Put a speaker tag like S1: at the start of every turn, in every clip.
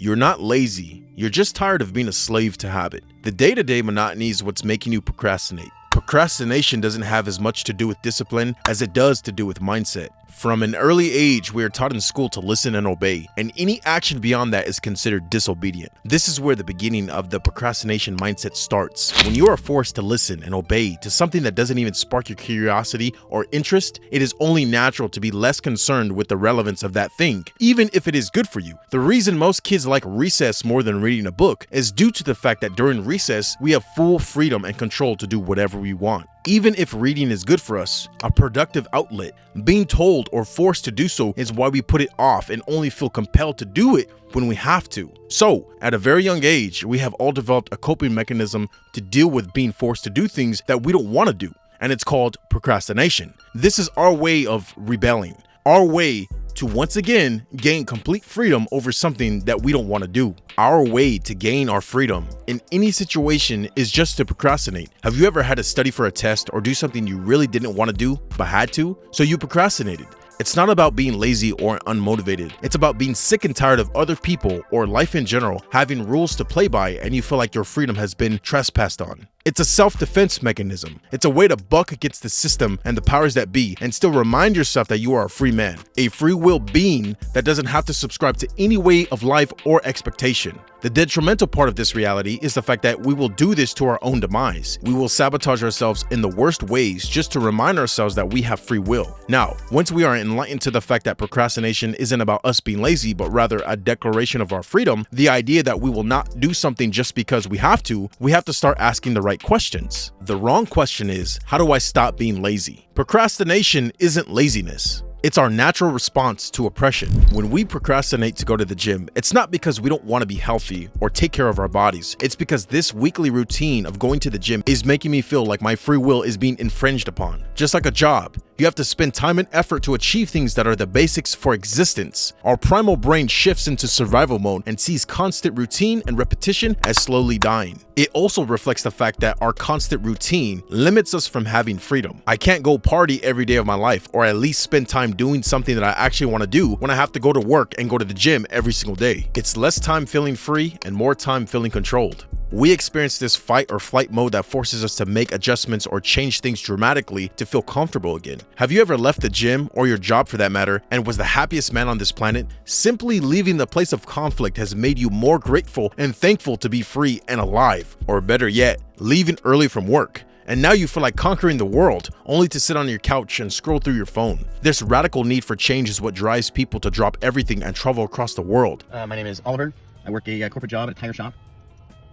S1: You're not lazy, you're just tired of being a slave to habit. The day-to-day monotony is what's making you procrastinate. Procrastination doesn't have as much to do with discipline as it does to do with mindset. From an early age, we are taught in school to listen and obey, and any action beyond that is considered disobedient. This is where the beginning of the procrastination mindset starts. When you are forced to listen and obey to something that doesn't even spark your curiosity or interest, it is only natural to be less concerned with the relevance of that thing, even if it is good for you. The reason most kids like recess more than reading a book is due to the fact that during recess, we have full freedom and control to do whatever we want. Even if reading is good for us, a productive outlet, being told or forced to do so is why we put it off and only feel compelled to do it when we have to. So, at a very young age, we have all developed a coping mechanism to deal with being forced to do things that we don't want to do, and it's called procrastination. This is our way of rebelling, our way to once again gain complete freedom over something that we don't want to do. Our way to gain our freedom in any situation is just to procrastinate. Have you ever had to study for a test or do something you really didn't want to do but had to? So you procrastinated. It's not about being lazy or unmotivated. It's about being sick and tired of other people or life in general having rules to play by, and you feel like your freedom has been trespassed on. It's a self-defense mechanism. It's a way to buck against the system and the powers that be and still remind yourself that you are a free man, a free will being that doesn't have to subscribe to any way of life or expectation. The detrimental part of this reality is the fact that we will do this to our own demise. We will sabotage ourselves in the worst ways just to remind ourselves that we have free will. Now, once we are enlightened to the fact that procrastination isn't about us being lazy, but rather a declaration of our freedom, the idea that we will not do something just because we have to start asking the right questions. The wrong question is, how do I stop being lazy? Procrastination isn't laziness. It's our natural response to oppression. When we procrastinate to go to the gym, it's not because we don't want to be healthy or take care of our bodies. It's because this weekly routine of going to the gym is making me feel like my free will is being infringed upon. Just like a job, you have to spend time and effort to achieve things that are the basics for existence. Our primal brain shifts into survival mode and sees constant routine and repetition as slowly dying. It also reflects the fact that our constant routine limits us from having freedom. I can't go party every day of my life, or at least spend time doing something that I actually want to do when I have to go to work and go to the gym every single day. It's less time feeling free and more time feeling controlled. We experience this fight or flight mode that forces us to make adjustments or change things dramatically to feel comfortable again. Have you ever left the gym, or your job for that matter, and was the happiest man on this planet? Simply leaving the place of conflict has made you more grateful and thankful to be free and alive. Or better yet, leaving early from work. And now you feel like conquering the world, only to sit on your couch and scroll through your phone. This radical need for change is what drives people to drop everything and travel across the world.
S2: My name is Oliver. I work a corporate job at a tire shop.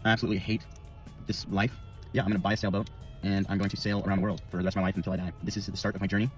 S2: I absolutely hate this life. Yeah, I'm going to buy a sailboat, and I'm going to sail around the world for the rest of my life until I die. This is the start of my journey.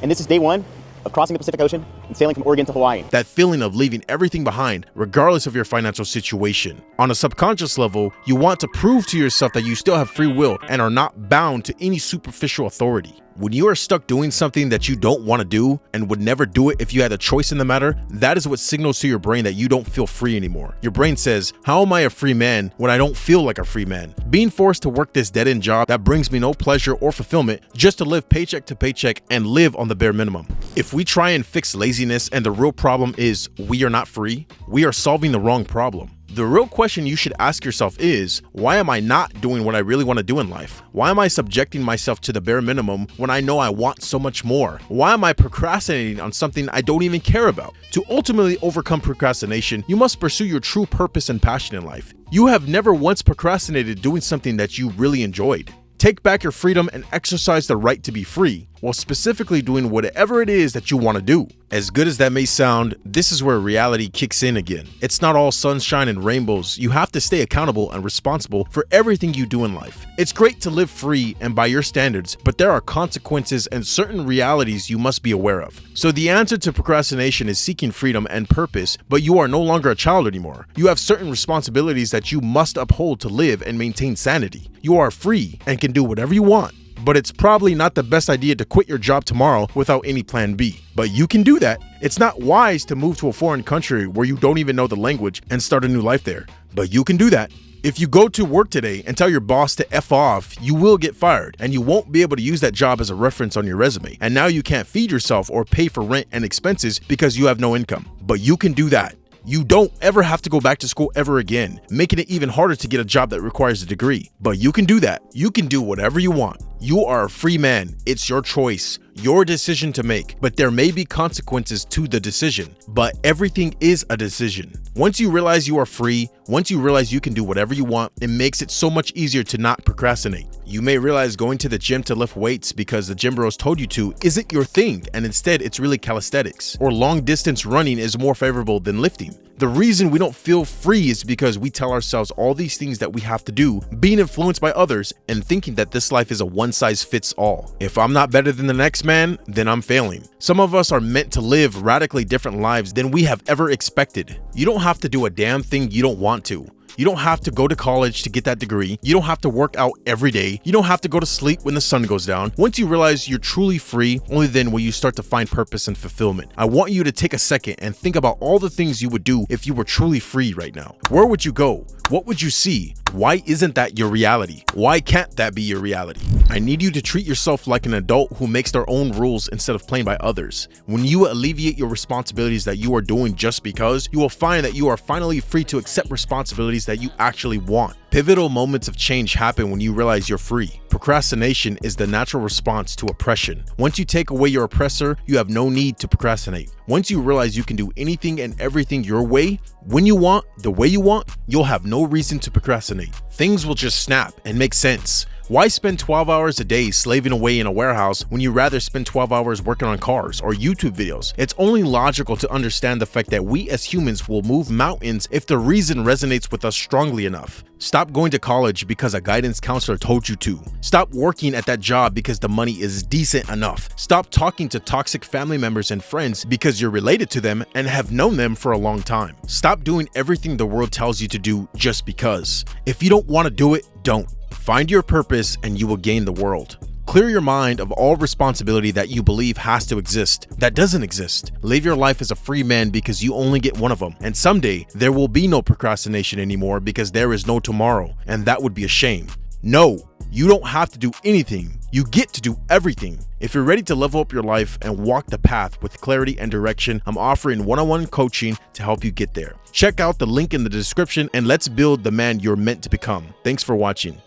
S2: And this is day one of crossing the Pacific Ocean and sailing from Oregon to Hawaii.
S1: That feeling of leaving everything behind, regardless of your financial situation. On a subconscious level, you want to prove to yourself that you still have free will and are not bound to any superficial authority. When you are stuck doing something that you don't want to do and would never do it if you had a choice in the matter, that is what signals to your brain that you don't feel free anymore. Your brain says, how am I a free man when I don't feel like a free man? Being forced to work this dead-end job that brings me no pleasure or fulfillment just to live paycheck to paycheck and live on the bare minimum. If we try and fix laziness and the real problem is we are not free, we are solving the wrong problem. The real question you should ask yourself is, why am I not doing what I really want to do in life? Why am I subjecting myself to the bare minimum when I know I want so much more? Why am I procrastinating on something I don't even care about? To ultimately overcome procrastination, you must pursue your true purpose and passion in life. You have never once procrastinated doing something that you really enjoyed. Take back your freedom and exercise the right to be free, while specifically doing whatever it is that you want to do. As good as that may sound, this is where reality kicks in again. It's not all sunshine and rainbows. You have to stay accountable and responsible for everything you do in life. It's great to live free and by your standards, but there are consequences and certain realities you must be aware of. So the answer to procrastination is seeking freedom and purpose, but you are no longer a child anymore. You have certain responsibilities that you must uphold to live and maintain sanity. You are free and can do whatever you want. But it's probably not the best idea to quit your job tomorrow without any plan B. But you can do that. It's not wise to move to a foreign country where you don't even know the language and start a new life there. But you can do that. If you go to work today and tell your boss to F off, you will get fired, and you won't be able to use that job as a reference on your resume. And now you can't feed yourself or pay for rent and expenses because you have no income. But you can do that. You don't ever have to go back to school ever again, making it even harder to get a job that requires a degree. But you can do that. You can do whatever you want. You are a free man. It's your choice, your decision to make, but there may be consequences to the decision. But everything is a decision. Once you realize you are free, once you realize you can do whatever you want, it makes it so much easier to not procrastinate. You may realize going to the gym to lift weights because the gym bros told you to isn't your thing, and instead it's really calisthenics. Or long distance running is more favorable than lifting. The reason we don't feel free is because we tell ourselves all these things that we have to do, being influenced by others, and thinking that this life is a one-size-fits-all. If I'm not better than the next man, then I'm failing. Some of us are meant to live radically different lives than we have ever expected. You don't have to do a damn thing you don't want to. You don't have to go to college to get that degree. You don't have to work out every day. You don't have to go to sleep when the sun goes down. Once you realize you're truly free, only then will you start to find purpose and fulfillment. I want you to take a second and think about all the things you would do if you were truly free right now. Where would you go? What would you see? Why isn't that your reality? Why can't that be your reality? I need you to treat yourself like an adult who makes their own rules instead of playing by others. When you alleviate your responsibilities that you are doing just because, you will find that you are finally free to accept responsibilities that you actually want. Pivotal moments of change happen when you realize you're free. Procrastination is the natural response to oppression. Once you take away your oppressor, you have no need to procrastinate. Once you realize you can do anything and everything your way, when you want, the way you want, you'll have no reason to procrastinate. Things will just snap and make sense. Why spend 12 hours a day slaving away in a warehouse when you'd rather spend 12 hours working on cars or YouTube videos? It's only logical to understand the fact that we as humans will move mountains if the reason resonates with us strongly enough. Stop going to college because a guidance counselor told you to. Stop working at that job because the money is decent enough. Stop talking to toxic family members and friends because you're related to them and have known them for a long time. Stop doing everything the world tells you to do just because. If you don't want to do it, don't. Find your purpose and you will gain the world. Clear your mind of all responsibility that you believe has to exist, that doesn't exist. Live your life as a free man because you only get one of them. And someday, there will be no procrastination anymore because there is no tomorrow, and that would be a shame. No, you don't have to do anything. You get to do everything. If you're ready to level up your life and walk the path with clarity and direction, I'm offering one-on-one coaching to help you get there. Check out the link in the description and let's build the man you're meant to become. Thanks for watching.